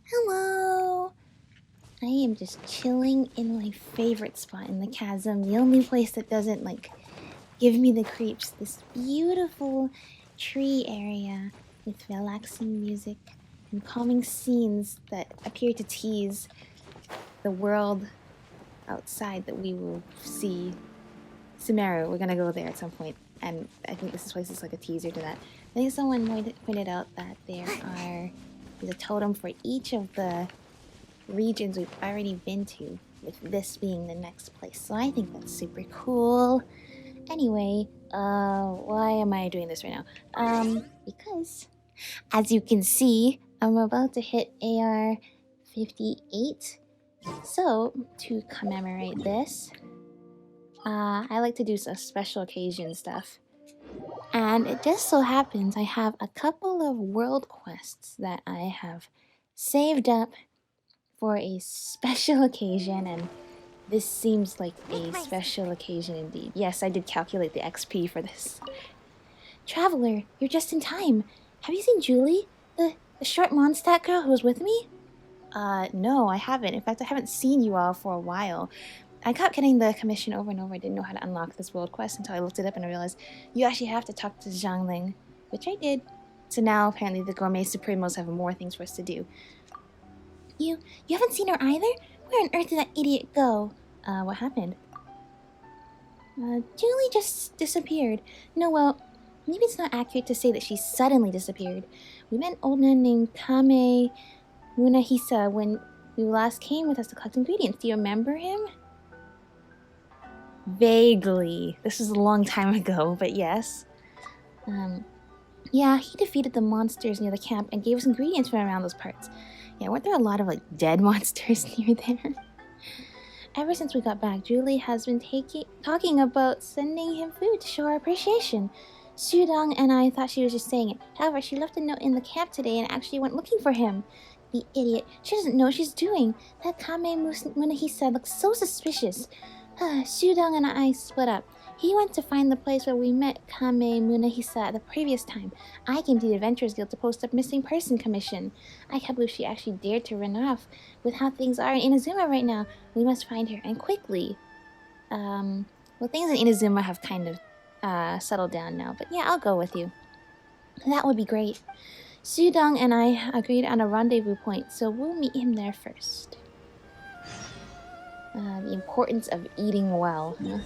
Hello! I am just chilling in my favorite spot in the chasm, the only place that doesn't, like, give me the creeps. This beautiful tree area with relaxing music and calming scenes that appear to tease the world outside that we will see. Sumeru, we're gonna go there at some point, and I think this place is like a teaser to that. I think someone pointed out that there's a totem for each of the regions we've already been to, with this being the next place. So I think that's super cool. Anyway, why am I doing this right now? Because, as you can see, I'm about to hit AR 58. So, to commemorate this, I like to do some special occasion stuff. And it just so happens I have a couple of world quests that I have saved up for a special occasion, and this seems like a special occasion indeed. Yes, I did calculate the XP for this. Traveler, you're just in time. Have you seen Julie? The short Mondstadt girl who was with me? No, I haven't. In fact, I haven't seen you all for a while. I kept getting the commission over and over. I didn't know how to unlock this world quest until I looked it up and I realized you actually have to talk to Zhangling, which I did. So now apparently the Gourmet Supremos have more things for us to do. You haven't seen her either? Where on earth did that idiot go? What happened? Julie just disappeared. No, well, maybe it's not accurate to say that she suddenly disappeared. We met an old man named Kame Munahisa when we last came with us to collect ingredients. Do you remember him? Vaguely. This was a long time ago, but yes. Yeah, he defeated the monsters near the camp and gave us ingredients from around those parts. Yeah, weren't there a lot of, like, dead monsters near there? Ever since we got back, Julie has been talking about sending him food to show our appreciation. Sudong and I thought she was just saying it. However, she left a note in the camp today and actually went looking for him. The idiot. She doesn't know what she's doing. That Kame Munahisa looks so suspicious. Sudong and I split up. He went to find the place where we met Kame Munahisa the previous time. I came to the Adventurers Guild to post a missing person commission. I can't believe she actually dared to run off. With how things are in Inazuma right now, we must find her, and quickly. Well, things in Inazuma have kind of settled down now, but yeah, I'll go with you. That would be great. Sudong and I agreed on a rendezvous point, so we'll meet him there first. The importance of eating well, huh?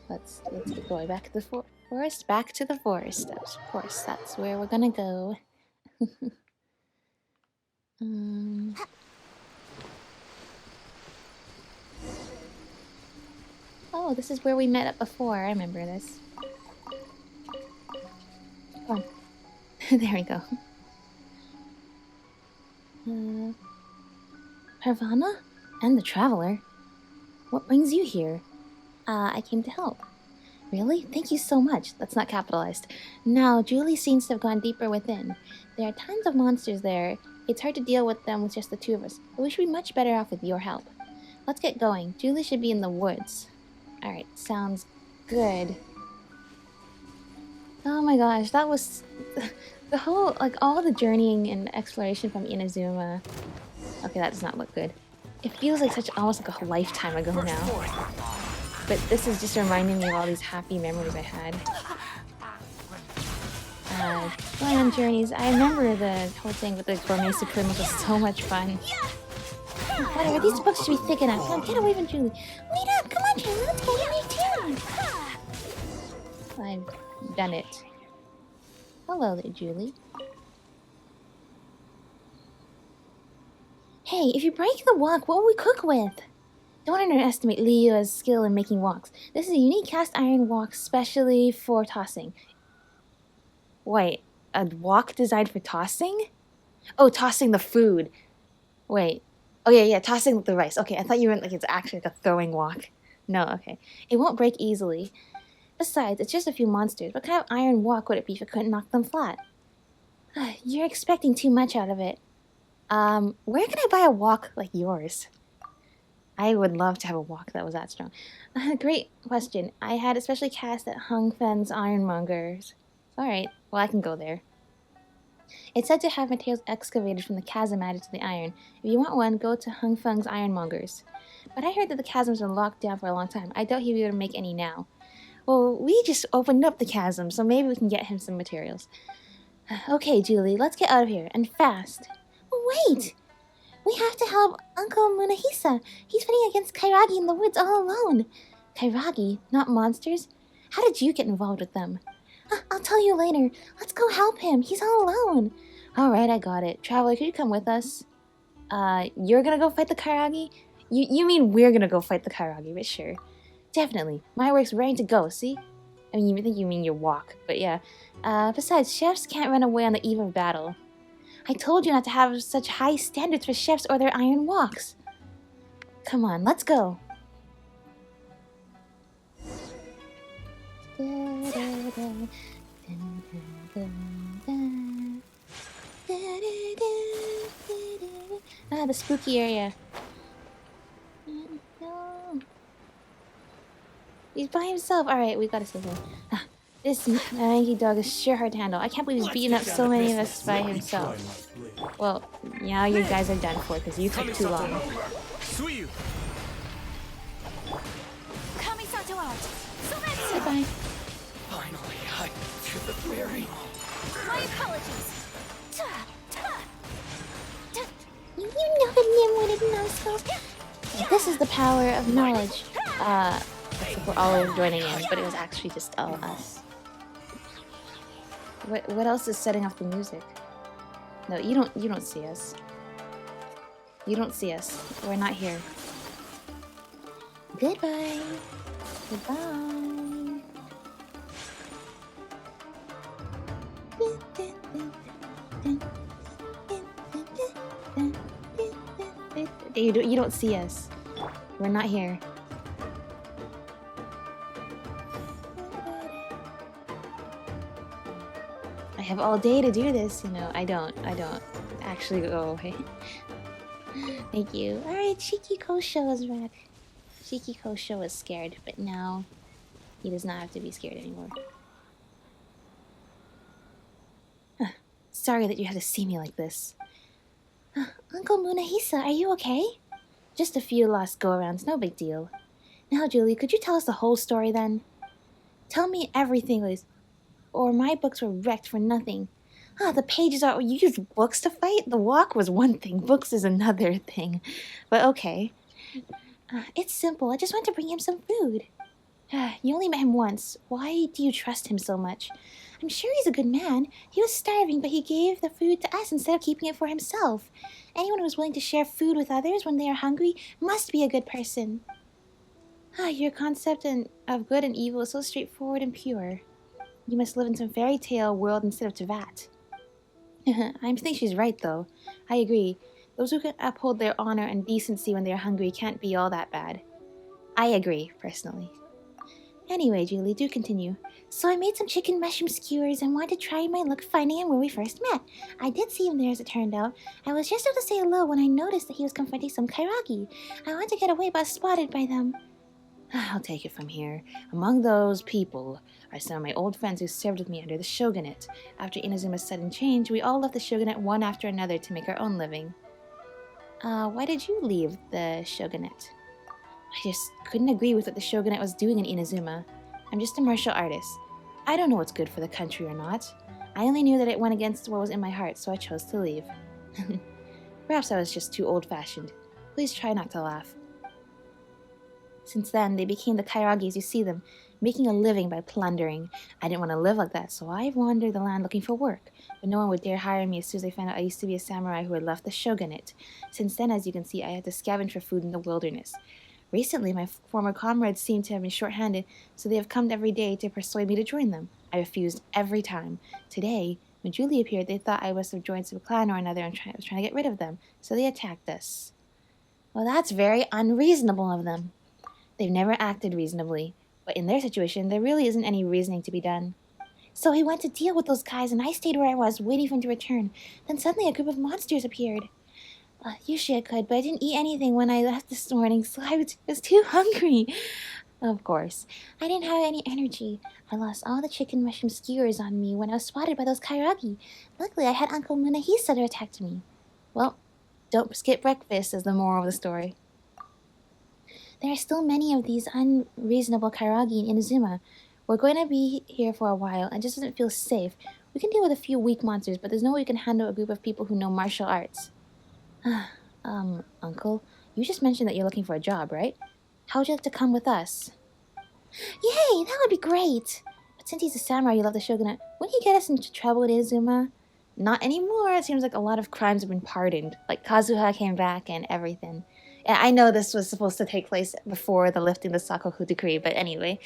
Let's get going. Back to the forest. Back to the forest. Of course, that's where we're gonna go. Oh, this is where we met up before. I remember this. Come on. There we go. Parvana? And the Traveler? What brings you here? I came to help. Really? Thank you so much. That's not capitalized. Now, Julie seems to have gone deeper within. There are tons of monsters there. It's hard to deal with them with just the two of us, but we should be much better off with your help. Let's get going. Julie should be in the woods. Alright, sounds good. Oh my gosh, that was... the whole, like, all the journeying and exploration from Inazuma. Okay, that does not look good. It feels like almost like a lifetime ago now. But this is just reminding me of all these happy memories I had. Going on journeys. I remember the whole thing with the Gourmet Supremos was so much fun. Whatever, these books should be thick enough. Come on, get away from Julie. Wait up, come on, Julie, let's go get me too. I've done it. Hello there, Julie. Hey, if you break the wok, what will we cook with? Don't underestimate Leo's skill in making woks. This is a unique cast iron wok specially for tossing. Wait, a wok designed for tossing? Oh, tossing the food. Wait. Oh yeah, tossing the rice. Okay, I thought you meant like it's actually like a throwing wok. No, okay. It won't break easily. Besides, it's just a few monsters. What kind of iron wok would it be if it couldn't knock them flat? You're expecting too much out of it. Where can I buy a wok like yours? I would love to have a wok that was that strong. Great question. I had it specially cast at Hung Fen's Ironmongers. Alright, well I can go there. It's said to have materials excavated from the chasm added to the iron. If you want one, go to Hung Feng's Ironmongers. But I heard that the chasms were locked down for a long time. I doubt he'll be able to make any now. Well, we just opened up the chasm, so maybe we can get him some materials. Okay, Julie, let's get out of here, and fast. Wait! We have to help Uncle Munahisa. He's fighting against Kairagi in the woods all alone. Kairagi? Not monsters? How did you get involved with them? I'll tell you later. Let's go help him. He's all alone. Alright, I got it. Traveler, could you come with us? You're gonna go fight the Kairagi? You mean we're gonna go fight the Kairagi, but sure. Definitely. My work's ready to go, see? I mean, you think you mean your walk, but yeah. Besides, chefs can't run away on the eve of battle. I told you not to have such high standards for chefs or their iron woks. Come on, let's go. The spooky area. No. He's by himself. Alright, we gotta save him. This mangy dog is sure hard to handle. I can't believe he's beaten up so many of us by himself. Well, now you guys are done for because you took too long. Bye. Finally, I to the ferry. My apologies. You know the nim-witted nostrils. This is the power of knowledge. We're all joining in, but it was actually just all us. What else is setting off the music? No, you don't see us. You don't see us. We're not here. Goodbye. Goodbye. You don't see us. We're not here. I have all day to do this, you know. I don't actually go away. Thank you. Alright, Shiki Kosho is back. Shiki Kosho is scared, but now he does not have to be scared anymore. Sorry that you had to see me like this. Uncle Munahisa, are you okay? Just a few lost go-arounds, no big deal. Now, Julie, could you tell us the whole story then? Tell me everything, Liz. Or my books were wrecked for nothing. Ah, the pages are. You use books to fight? The walk was one thing, books is another thing. But okay. It's simple. I just want to bring him some food. You only met him once. Why do you trust him so much? I'm sure he's a good man. He was starving, but he gave the food to us instead of keeping it for himself. Anyone who is willing to share food with others when they are hungry must be a good person. Your concept of good and evil is so straightforward and pure. You must live in some fairy tale world instead of Tevat. I think she's right, though. I agree. Those who can uphold their honor and decency when they are hungry can't be all that bad. I agree, personally. Anyway, Julie, do continue. So I made some chicken mushroom skewers and wanted to try my luck finding him where we first met. I did see him there, as it turned out. I was just about to say hello when I noticed that he was confronting some kairagi. I wanted to get away, but I was spotted by them. I'll take it from here. Among those people are some of my old friends who served with me under the shogunate. After Inazuma's sudden change, we all left the shogunate one after another to make our own living. Why did you leave the shogunate? I just couldn't agree with what the shogunate was doing in Inazuma. I'm just a martial artist. I don't know what's good for the country or not. I only knew that it went against what was in my heart, so I chose to leave. Perhaps I was just too old-fashioned. Please try not to laugh. Since then, they became the kairagi as you see them, making a living by plundering. I didn't want to live like that, so I wandered the land looking for work. But no one would dare hire me as soon as they found out I used to be a samurai who had left the shogunate. Since then, as you can see, I had to scavenge for food in the wilderness. Recently, my former comrades seem to have been short-handed, so they have come every day to persuade me to join them. I refused every time. Today, when Julie appeared, they thought I must have joined some clan or another and was trying to get rid of them, so they attacked us. Well, that's very unreasonable of them. They've never acted reasonably, but in their situation, there really isn't any reasoning to be done. So he went to deal with those guys, and I stayed where I was, waiting for him to return. Then suddenly a group of monsters appeared. Usually I could, but I didn't eat anything when I left this morning, so I was too hungry. Of course. I didn't have any energy. I lost all the chicken mushroom skewers on me when I was spotted by those kairagi. Luckily, I had Uncle Munahisa to attack me. Well, don't skip breakfast is the moral of the story. There are still many of these unreasonable kairagi in Inazuma. We're going to be here for a while, and it just doesn't feel safe. We can deal with a few weak monsters, but there's no way we can handle a group of people who know martial arts. Uncle, you just mentioned that you're looking for a job, right? How would you like to come with us? Yay, that would be great! But since he's a samurai you love the shogunate, wouldn't he get us into trouble with Inazuma? Not anymore. It seems like a lot of crimes have been pardoned. Like Kazuha came back and everything. Yeah, I know this was supposed to take place before the lifting the Sakoku decree, but anyway.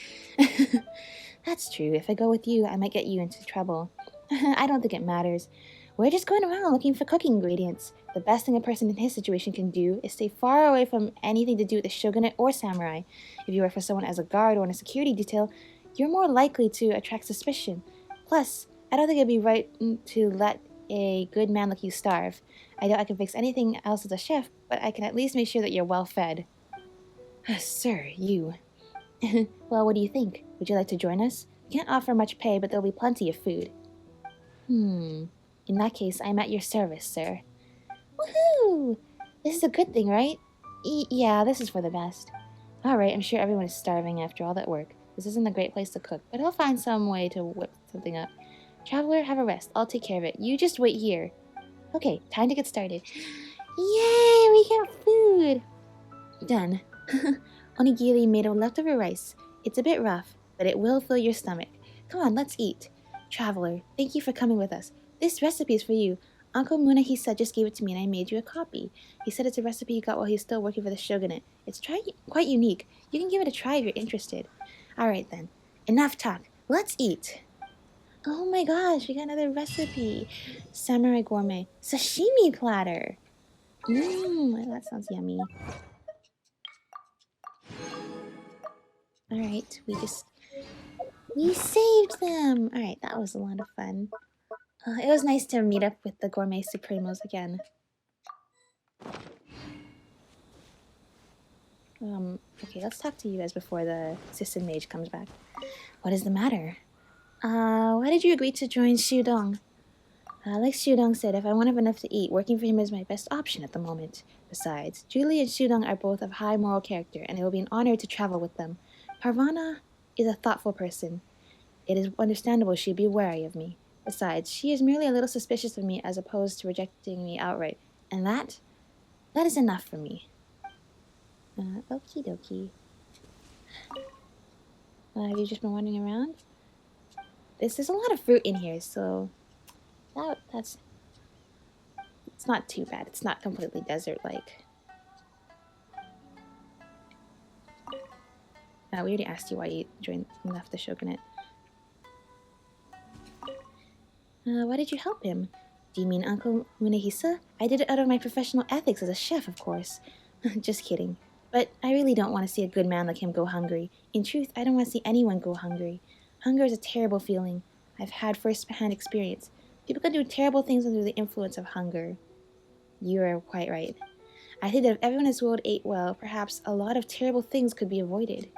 That's true. If I go with you, I might get you into trouble. I don't think it matters. We're just going around looking for cooking ingredients. The best thing a person in his situation can do is stay far away from anything to do with the shogunate or samurai. If you work for someone as a guard or in a security detail, you're more likely to attract suspicion. Plus, I don't think it'd be right to let a good man like you starve. I doubt I can fix anything else as a chef, but I can at least make sure that you're well fed. Sir, you. Well, what do you think? Would you like to join us? We can't offer much pay, but there'll be plenty of food. In that case, I'm at your service, sir. Woohoo! This is a good thing, right? Yeah, this is for the best. Alright, I'm sure everyone is starving after all that work. This isn't a great place to cook, but I'll find some way to whip something up. Traveler, have a rest. I'll take care of it. You just wait here. Okay, time to get started. Yay! We got food! Done. Onigiri made of leftover rice. It's a bit rough, but it will fill your stomach. Come on, let's eat. Traveler, thank you for coming with us. This recipe is for you. Uncle Munahisa just gave it to me and I made you a copy. He said it's a recipe he got while he was still working for the shogunate. It's quite unique. You can give it a try if you're interested. Alright then. Enough talk. Let's eat. Oh my gosh, we got another recipe. Samurai Gourmet. Sashimi platter. That sounds yummy. Alright, we saved them! Alright, that was a lot of fun. It was nice to meet up with the Gourmet Supremos again. Okay, let's talk to you guys before the assistant mage comes back. What is the matter? Why did you agree to join Shudong? Like Shudong said, if I won't have enough to eat, working for him is my best option at the moment. Besides, Julie and Shudong are both of high moral character, and it will be an honor to travel with them. Parvana is a thoughtful person. It is understandable she'd be wary of me. Besides, she is merely a little suspicious of me as opposed to rejecting me outright. And that is enough for me. Okie dokie. Have you just been wandering around? There's a lot of fruit in here, so that's it's not too bad. It's not completely desert-like. We already asked you why you left the shogunate. Why did you help him? Do you mean Uncle Munehisa? I did it out of my professional ethics as a chef, of course. Just kidding. But I really don't want to see a good man like him go hungry. In truth, I don't want to see anyone go hungry. Hunger is a terrible feeling. I've had first-hand experience. People can do terrible things under the influence of hunger. You are quite right. I think that if everyone in this world ate well, perhaps a lot of terrible things could be avoided.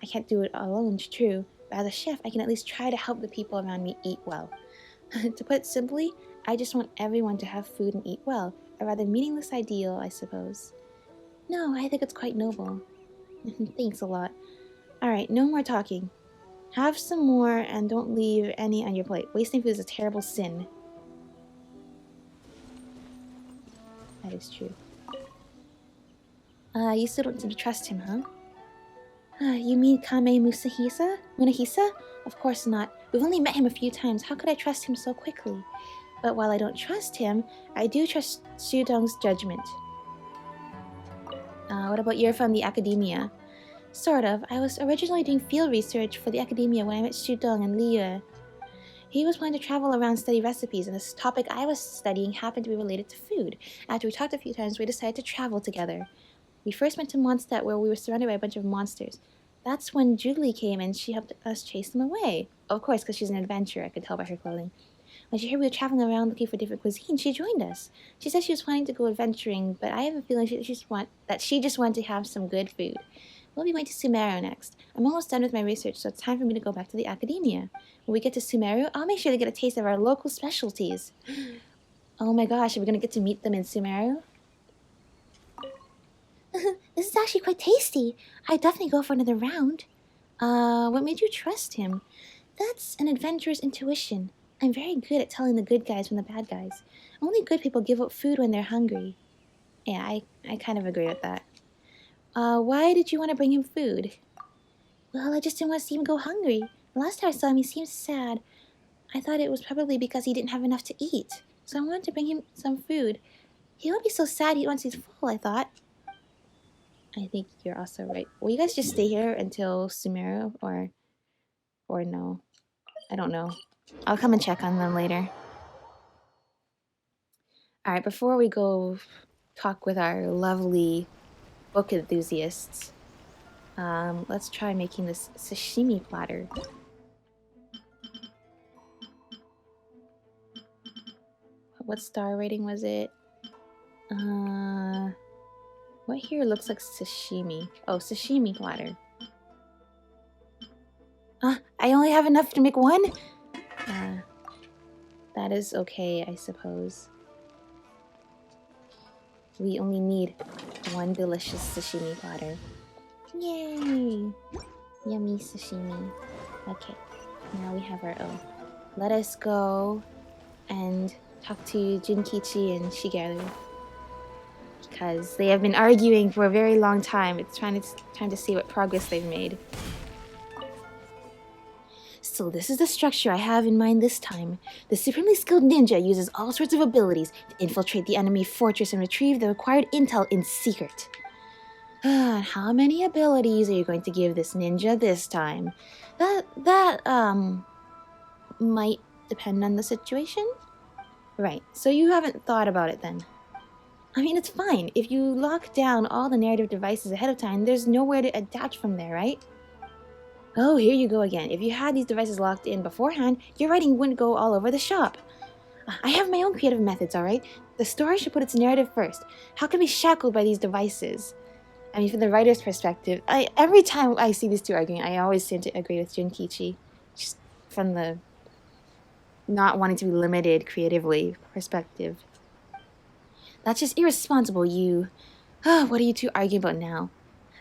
I can't do it alone, it's true, but as a chef, I can at least try to help the people around me eat well. To put it simply, I just want everyone to have food and eat well, a rather meaningless ideal, I suppose. No, I think it's quite noble. Thanks a lot. Alright, no more talking. Have some more and don't leave any on your plate. Wasting food is a terrible sin. That is true. You still don't seem to trust him, huh? You mean Kame Munehisa? Of course not. We've only met him a few times. How could I trust him so quickly? But while I don't trust him, I do trust Shudong's judgment. What about you're from the academia? Sort of. I was originally doing field research for the academia when I met Shudong and Liyue. He was planning to travel around and study recipes, and this topic I was studying happened to be related to food. After we talked a few times, we decided to travel together. We first went to Mondstadt, where we were surrounded by a bunch of monsters. That's when Julie came and she helped us chase them away. Of course, because she's an adventurer, I could tell by her clothing. When she heard we were traveling around looking for different cuisine, she joined us. She said she was planning to go adventuring, but I have a feeling she just wanted to have some good food. We'll be going to Sumeru next. I'm almost done with my research, so it's time for me to go back to the academia. When we get to Sumeru, I'll make sure to get a taste of our local specialties. Oh my gosh, are we going to get to meet them in Sumeru? This is actually quite tasty. I'd definitely go for another round. What made you trust him? That's an adventurer's intuition. I'm very good at telling the good guys from the bad guys. Only good people give up food when they're hungry. Yeah, I kind of agree with that. Why did you want to bring him food? Well, I just didn't want to see him go hungry. The last time I saw him, he seemed sad. I thought it was probably because he didn't have enough to eat. So I wanted to bring him some food. He won't be so sad once he's full, I thought. I think you're also right. Will you guys just stay here until Sumeru, or no? I don't know. I'll come and check on them later. Alright, before we go talk with our lovely book enthusiasts, let's try making this sashimi platter. What star rating was it? What here looks like sashimi? Oh, sashimi platter. I only have enough to make one? That is okay, I suppose. We only need one delicious sashimi platter. Yay! Yummy sashimi. Okay, now we have our own. Let us go and talk to Junkichi and Shigeru, because they have been arguing for a very long time. It's time to see what progress they've made. So this is the structure I have in mind this time. The supremely skilled ninja uses all sorts of abilities to infiltrate the enemy fortress and retrieve the required intel in secret. How many abilities are you going to give this ninja this time? That might depend on the situation? Right, so you haven't thought about it then. I mean, it's fine. If you lock down all the narrative devices ahead of time, there's nowhere to adapt from there, right? Oh, here you go again. If you had these devices locked in beforehand, your writing wouldn't go all over the shop. I have my own creative methods, alright? The story should put its narrative first. How can we be shackled by these devices? I mean, from the writer's perspective, every time I see these two arguing, I always seem to agree with Junkichi. Just from the not wanting to be limited creatively perspective. That's just irresponsible, you. What are you two arguing about now?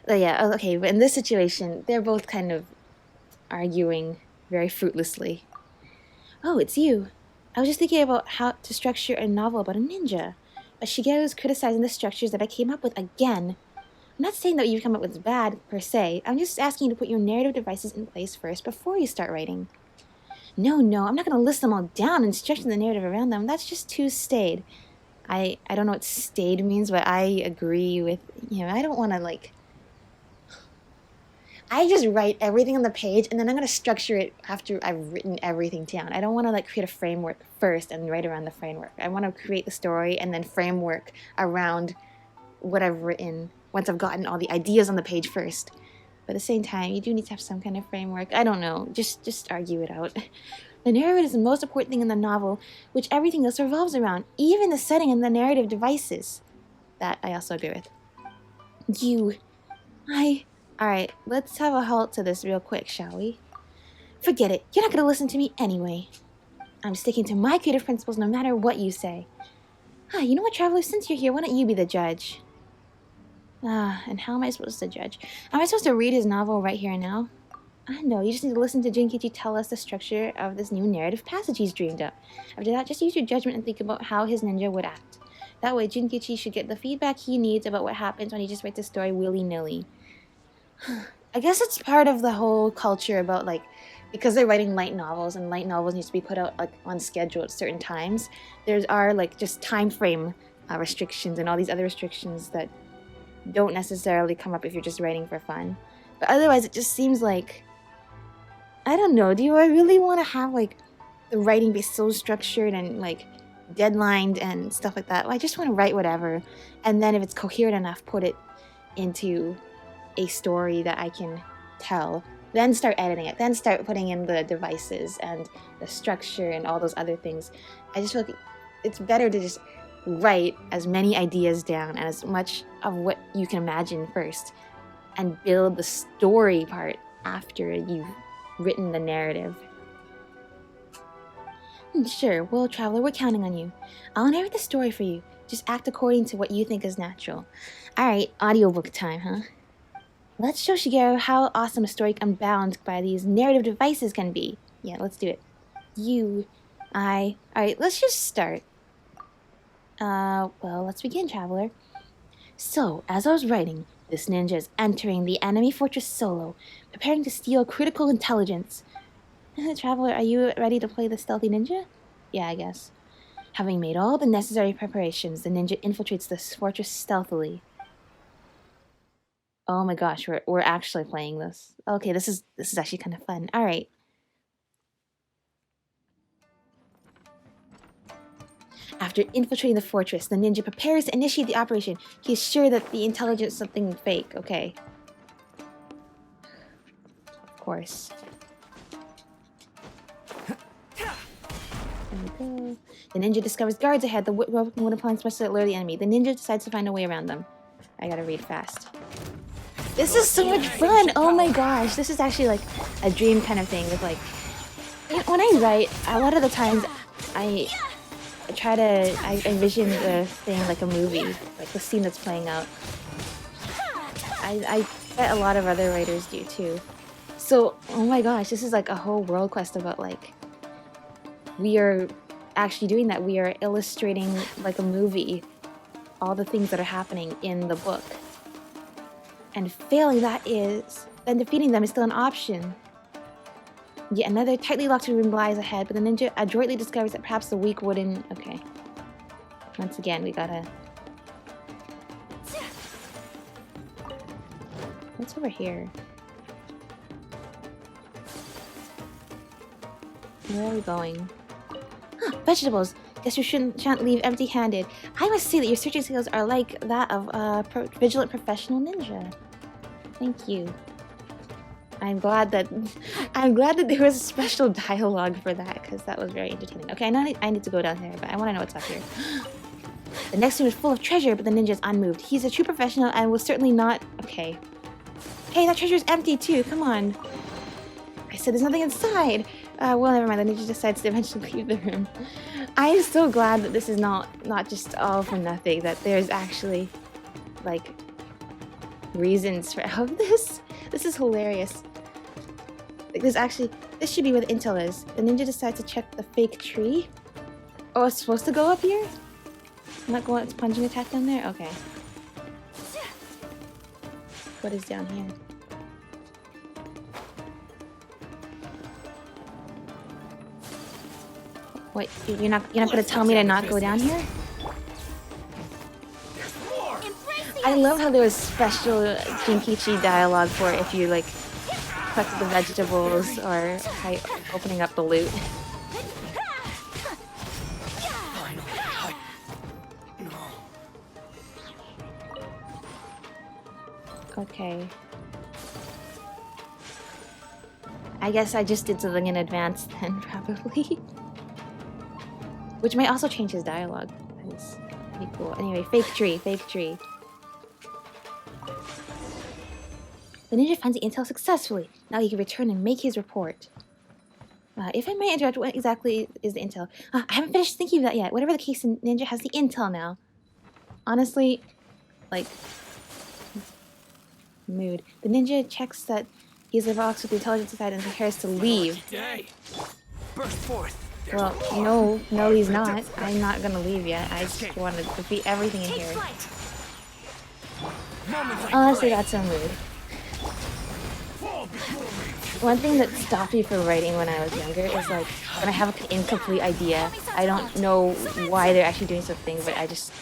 Yeah, okay, but in this situation, they're both kind of arguing very fruitlessly. Oh, it's you. I was just thinking about how to structure a novel about a ninja. But Shigeru's criticizing the structures that I came up with again. I'm not saying that what you've come up with is bad, per se. I'm just asking you to put your narrative devices in place first before you start writing. No, I'm not going to list them all down and structure the narrative around them. That's just too staid. I don't know what staid means, but I agree with, I don't want to, like... I just write everything on the page, and then I'm going to structure it after I've written everything down. I don't want to, like, create a framework first and write around the framework. I want to create the story and then framework around what I've written once I've gotten all the ideas on the page first. But at the same time, you do need to have some kind of framework. I don't know. Just argue it out. The narrative is the most important thing in the novel, which everything else revolves around, even the setting and the narrative devices. That I also agree with. Alright, let's have a halt to this real quick, shall we? Forget it. You're not going to listen to me anyway. I'm sticking to my creative principles no matter what you say. You know what, Traveler? Since you're here, why don't you be the judge? And how am I supposed to judge? Am I supposed to read his novel right here and now? No, you just need to listen to Jinkichi tell us the structure of this new narrative passage he's dreamed up. After that, just use your judgment and think about how his ninja would act. That way, Jinkichi should get the feedback he needs about what happens when he just writes a story willy-nilly. I guess it's part of the whole culture about, like, because they're writing light novels, and light novels need to be put out, like, on schedule at certain times. There are, like, just time frame restrictions and all these other restrictions that don't necessarily come up if you're just writing for fun. But otherwise, it just seems like, I don't know, do I really want to have, like, the writing be so structured and, like, deadlined and stuff like that? Well, I just want to write whatever, and then if it's coherent enough, put it into a story that I can tell, then start editing it, then start putting in the devices and the structure and all those other things. I just feel like it's better to just write as many ideas down and as much of what you can imagine first, and build the story part after you've written the narrative. Sure, well, Traveler, we're counting on you. I'll narrate the story for you. Just act according to what you think is natural. Alright, audiobook time, huh? Let's show Shigeru how awesome a story unbound by these narrative devices can be. Yeah, let's do it. Alright, let's just start. Well, let's begin, Traveler. So, as I was writing, this ninja is entering the enemy fortress solo, preparing to steal critical intelligence. Traveler, are you ready to play the stealthy ninja? Yeah, I guess. Having made all the necessary preparations, the ninja infiltrates this fortress stealthily. Oh my gosh, we're actually playing this. Okay, this is actually kind of fun. All right. After infiltrating the fortress, the ninja prepares to initiate the operation. He is sure that the intelligence is something fake. Okay. Of course. There we go. The ninja discovers guards ahead. The wood appliance must lure the enemy. The ninja decides to find a way around them. I gotta read fast. This is so much fun! Oh my gosh, this is actually like a dream kind of thing with, like, when I write, a lot of the times I envision the thing like a movie, like the scene that's playing out. I bet a lot of other writers do too. So, oh my gosh, this is like a whole world quest about, like, we are actually doing that. We are illustrating like a movie, all the things that are happening in the book. And failing that is, then defeating them is still an option. Yet another tightly locked room lies ahead, but the ninja adroitly discovers that perhaps the weak wooden... Okay. Once again, we gotta... What's over here? Where are we going? Vegetables! Guess you shan't leave empty-handed. I must say that your searching skills are like that of a vigilant professional ninja. Thank you. I'm glad that there was a special dialogue for that, because that was very entertaining. Okay, I need to go down here, but I want to know what's up here. The next room is full of treasure, but the ninja is unmoved. He's a true professional and will certainly not... Okay. Hey, that treasure is empty too. Come on. I said there's nothing inside. Well, never mind. The ninja decides to eventually leave the room. I am so glad that this is not just all for nothing. That there's actually, like, reasons for all of this. This is hilarious. Like, this should be where the intel is. The ninja decides to check the fake tree. Oh, it's supposed to go up here? Not going. It's plunging attack down there. Okay. What is down here? Wait, you're not gonna tell me to not go down here? I love how there was special Jinkichi dialogue for if you like collected the vegetables or opening up the loot. Okay. I guess I just did something in advance then, probably. Which might also change his dialogue. That is pretty cool. Anyway, fake tree, fake tree. The ninja finds the intel successfully. Now he can return and make his report. If I may interrupt, what exactly is the intel? I haven't finished thinking of that yet. Whatever the case, the ninja has the intel now. Honestly, like... mood. The ninja checks that he's a box with the intelligence side and prepares to leave. Burst forth. Well, no, he's not. I'm not gonna leave yet. I just want to defeat everything in here. Honestly, that's so mood. One thing that stopped me from writing when I was younger is like when I have an incomplete idea. I don't know why they're actually doing something, but I just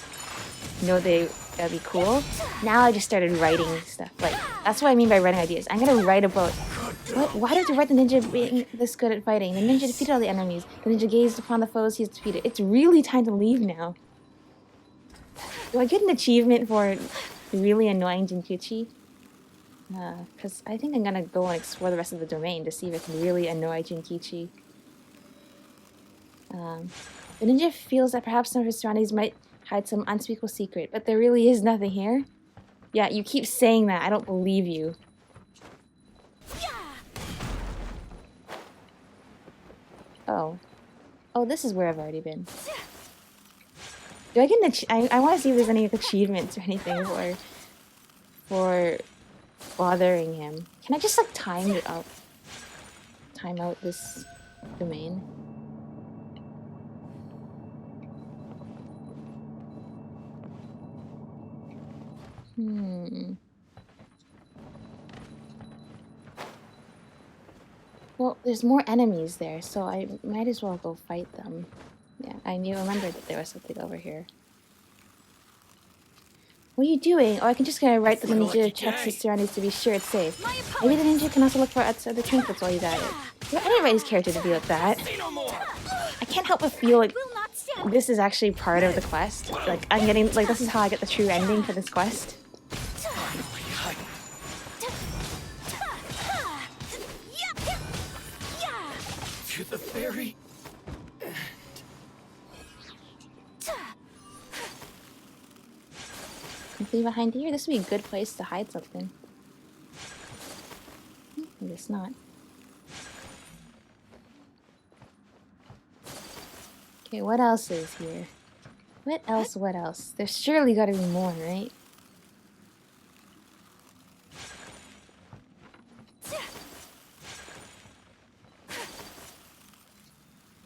know that'd be cool. Now I just started writing stuff. Like that's what I mean by writing ideas. I'm gonna write about why did you write the ninja being this good at fighting? The ninja defeated all the enemies. The ninja gazed upon the foes he's defeated. It's really time to leave now. Do I get an achievement for really annoying Jinkichi? Because I think I'm gonna go and explore the rest of the domain to see if I can really annoy Jinkichi. The ninja feels that perhaps some of his surroundings might hide some unspeakable secret, but there really is nothing here. Yeah, you keep saying that. I don't believe you. Oh. Oh, this is where I've already been. Do I get an I want to see if there's any achievements or anything for bothering him. Can I just like time it up? Time out this domain. Well, there's more enemies there, so I might as well go fight them. Yeah, I remembered that there was something over here. What are you doing? Oh, I can just go write that the ninja checks his surroundings to be sure it's safe. Maybe the ninja can also look for other trinkets while he's at it. Yeah, I didn't write his character to be like that. I can't help but feel like this is actually part of the quest. Like, I'm getting, like, this is how I get the true ending for this quest. To the very end. Something behind here? This would be a good place to hide something. I guess not. Okay, what else is here? What else? There's surely gotta be more, right?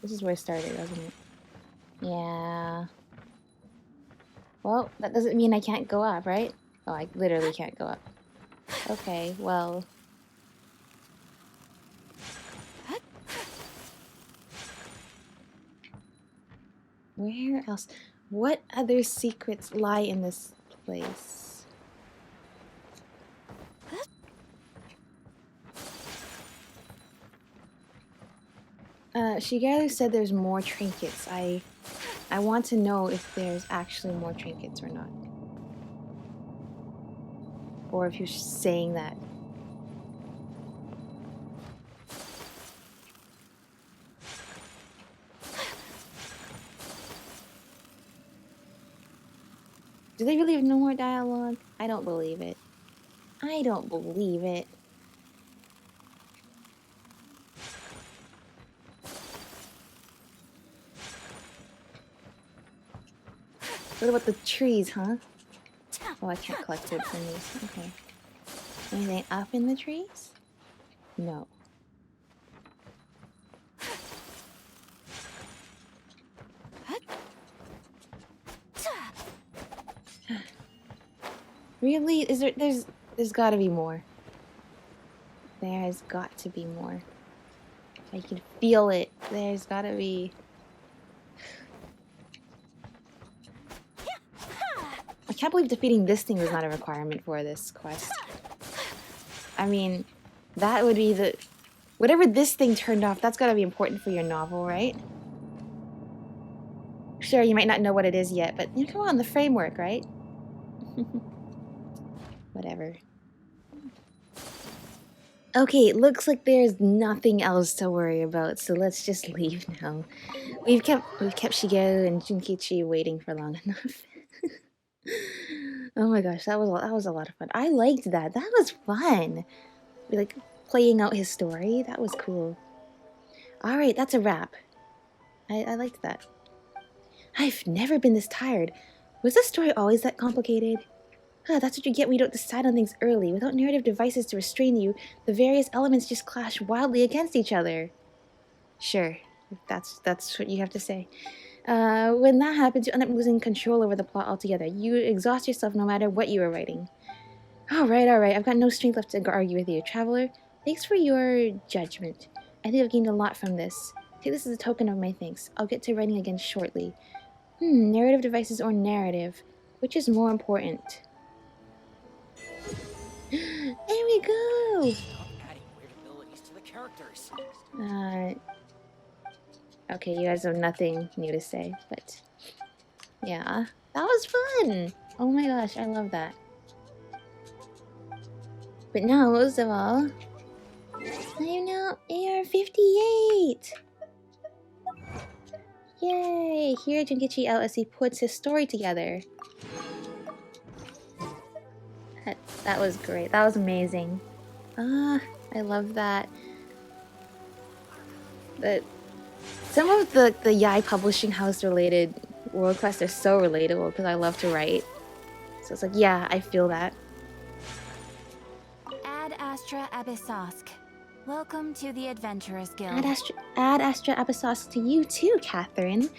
This is where it started, wasn't it? Yeah. Well, that doesn't mean I can't go up, right? Oh, I literally can't go up. Okay, well... where else? What other secrets lie in this place? Shigeru said there's more trinkets. I want to know if there's actually more trinkets or not. Or if you're saying that. Do they really have no more dialogue? I don't believe it. I don't believe it. What about the trees, huh? Oh, I can't collect wood from these. Okay. Anything up in the trees? No. Really? Is there's gotta be more. There has got to be more. I can feel it. There's gotta be. I can't believe defeating this thing was not a requirement for this quest. I mean, that would be the... Whatever this thing turned off, that's gotta be important for your novel, right? Sure, you might not know what it is yet, but you know, come on, the framework, right? Whatever. Okay, it looks like there's nothing else to worry about, so let's just leave now. We've kept Shigeru and Junkichi waiting for long enough. Oh my gosh, that was a lot of fun. I liked that. That was fun. We like playing out his story. That was cool. All right, that's a wrap. I liked that. I've never been this tired. Was the story always that complicated? That's what you get when you don't decide on things early. Without narrative devices to restrain you, the various elements just clash wildly against each other. Sure, that's what you have to say. When that happens, you end up losing control over the plot altogether. You exhaust yourself no matter what you are writing. Alright, I've got no strength left to argue with you. Traveler, thanks for your judgment. I think I've gained a lot from this. Take this as a token of my thanks. I'll get to writing again shortly. Narrative devices or narrative? Which is more important? There we go! Stop adding weird abilities to the characters. Okay, you guys have nothing new to say, but... Yeah, that was fun! Oh my gosh, I love that. But now, most of all... I am now AR-58! Yay! Hear Junkichi out as he puts his story together. That was great. That was amazing. I love that. Some of the Yai Publishing House related world quests are so relatable because I love to write. So it's like, yeah, I feel that. Ad Astra Abyssosk. Welcome to the Adventurers Guild. Ad Astra Abyssos to you too, Catherine.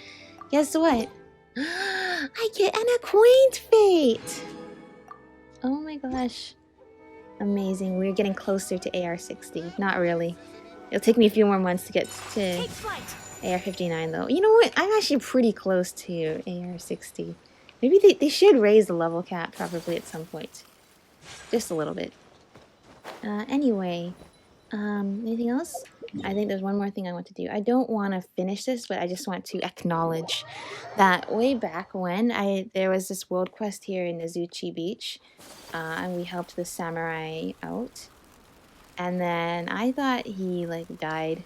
Guess what? I get an acquaint fate! Oh my gosh. Amazing. We're getting closer to AR-60. Not really. It'll take me a few more months to get to AR-59 though. You know what? I'm actually pretty close to AR-60. Maybe they should raise the level cap probably at some point. Just a little bit. Anyway. Anything else? I think there's one more thing I want to do. I don't want to finish this, but I just want to acknowledge that way back when there was this world quest here in Azuchi Beach, and we helped the samurai out. And then I thought he like died,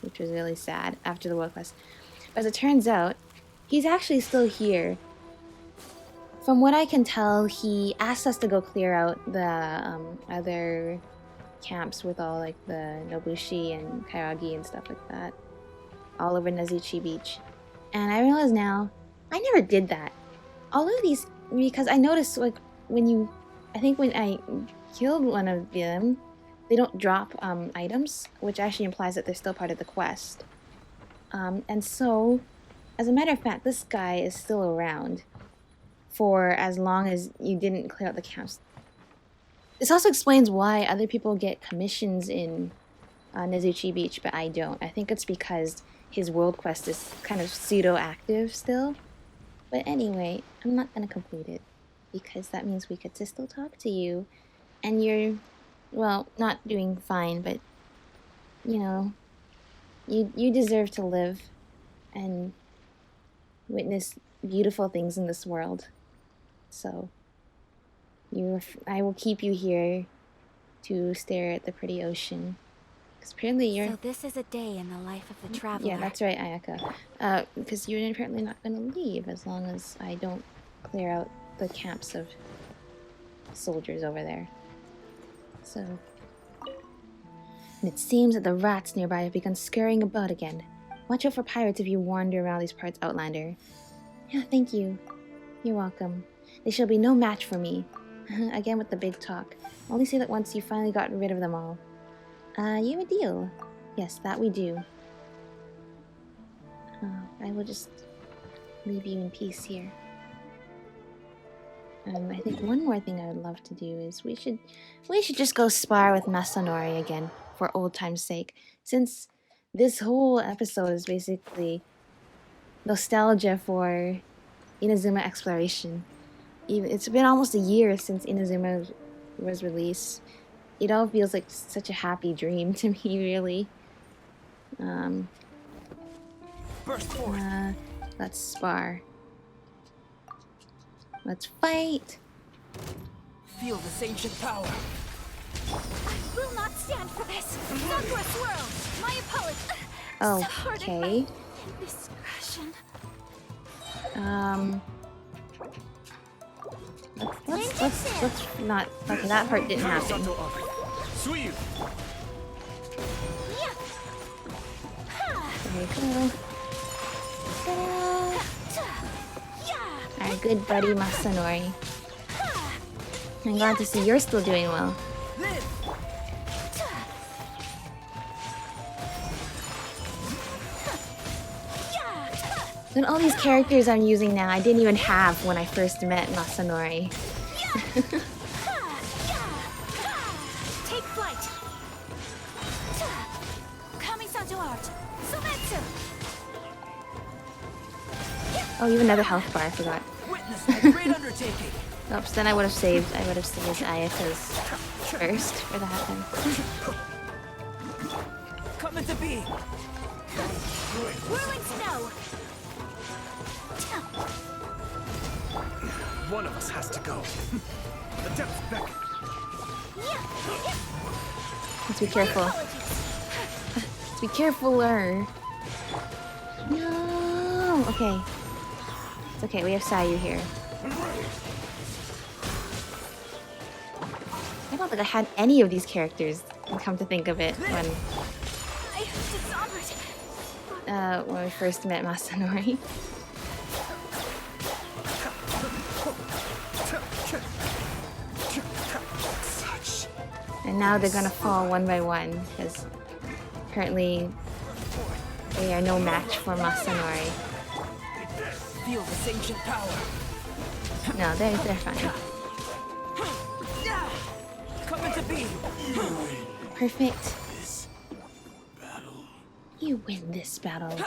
which was really sad after the world quest. But as it turns out, he's actually still here. From what I can tell, he asked us to go clear out the other camps with all like the Nobushi and Kairagi and stuff like that all over Nazuchi Beach. And I realize now I never did that. All of these, because I noticed like when I killed one of them, they don't drop items, which actually implies that they're still part of the quest. And so as a matter of fact, this guy is still around for as long as you didn't clear out the camps. This also explains why other people get commissions in Nazuchi Beach, but I don't. I think it's because his world quest is kind of pseudo-active still. But anyway, I'm not going to complete it, because that means we get to still talk to you. And you're, well, not doing fine, but, you know, you deserve to live and witness beautiful things in this world. So... I will keep you here to stare at the pretty ocean. Because apparently you're... So this is a day in the life of the traveler. Yeah, that's right, Ayaka. Because you're apparently not going to leave as long as I don't clear out the camps of soldiers over there. So... And it seems that the rats nearby have begun scurrying about again. Watch out for pirates if you wander around these parts, Outlander. Yeah, thank you. You're welcome. They shall be no match for me. Again with the big talk. Only say that once you finally got rid of them all. You have a deal. Yes, that we do. I will just leave you in peace here. I think one more thing I would love to do is we should just go spar with Masanori again for old time's sake. Since this whole episode is basically nostalgia for Inazuma exploration. It's been almost a year since Inazuma was released. It all feels like such a happy dream to me, really. Burst forth. Let's spar. Let's fight. Feel this ancient power. I will not stand for this. Sakura swirl. My apologies. Oh, So hard in my okay. indiscretion. Let's not. Okay, that part didn't happen. Sweet. Yeah. There you go. Ta-da! Yeah. Our good buddy Masanori. I'm glad to see you're still doing well. Live. Yeah. And all these characters I'm using now, I didn't even have when I first met Masanori. Take flight. Kami-sanju art. Sometsu. Oh, you have another health bar, I forgot. Witness my great undertaking. Oops, then I would have saved Ayaka's first for that then. Come into being. Whirling snow. One of us has to go. The depths beckon. Let's be careful. Let's be carefuler. No! Okay. It's okay, we have Sayu here. I don't think I had any of these characters, come to think of it, when we first met Masanori. And now they're gonna fall one by one, because apparently they are no match for Masanori. Feel this ancient power. No, they're fine. Come into being. Perfect. You win this battle.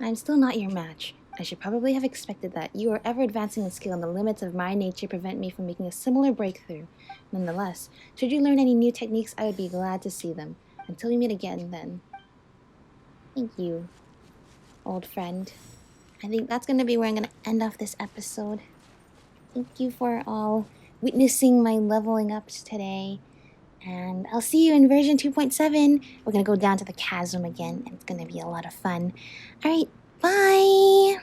I'm still not your match. I should probably have expected that. You are ever advancing in skill, and the limits of my nature prevent me from making a similar breakthrough. Nonetheless, should you learn any new techniques, I would be glad to see them. Until we meet again, then. Thank you, old friend. I think that's going to be where I'm going to end off this episode. Thank you for all witnessing my leveling up today. And I'll see you in version 2.7. We're going to go down to the chasm again, and it's going to be a lot of fun. Alright, bye!